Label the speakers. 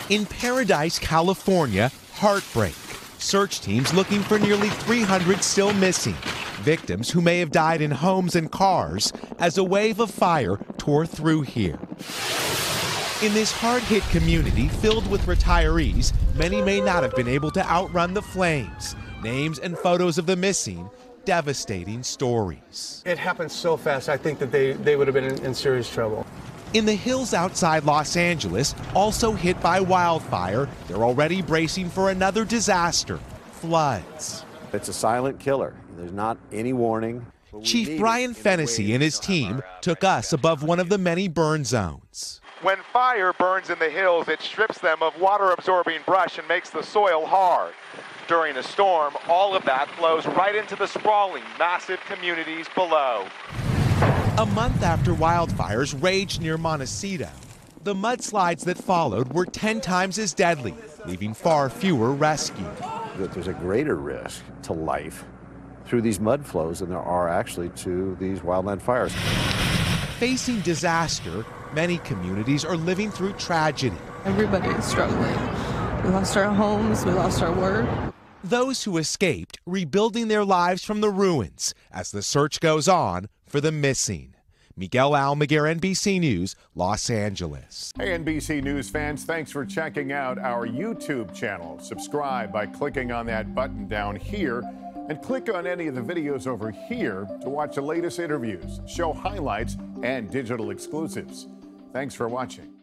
Speaker 1: In Paradise, California, heartbreak. Search teams looking for nearly 300 still missing. Victims who may have died in homes and cars as a wave of fire tore through here. In this hard-hit community filled with retirees, many may not have been able to outrun the flames. Names and photos of the missing, devastating stories.
Speaker 2: It happened so fast, I think that they would have been in serious trouble.
Speaker 1: In the hills outside Los Angeles, also hit by wildfire, they're already bracing for another disaster, floods.
Speaker 3: It's a silent killer. There's not any warning.
Speaker 1: Chief Brian Fennessy and his team took us above one of the many burn zones.
Speaker 4: When fire burns in the hills, it strips them of water-absorbing brush and makes the soil hard. During a storm, all of that flows right into the sprawling, massive communities below.
Speaker 1: A month after wildfires raged near Montecito, the mudslides that followed were 10 times as deadly, leaving far fewer rescued.
Speaker 3: There's a greater risk to life through these mud flows than there are actually to these wildland fires.
Speaker 1: Facing disaster, many communities are living through tragedy.
Speaker 5: Everybody is struggling. We lost our homes, we lost our work.
Speaker 1: Those who escaped rebuilding their lives from the ruins as the search goes on for the missing. Miguel Almaguer, NBC News, Los Angeles.
Speaker 6: Hey, NBC News fans, thanks for checking out our YouTube channel. Subscribe by clicking on that button down here and click on any of the videos over here to watch the latest interviews, show highlights, and digital exclusives. Thanks for watching.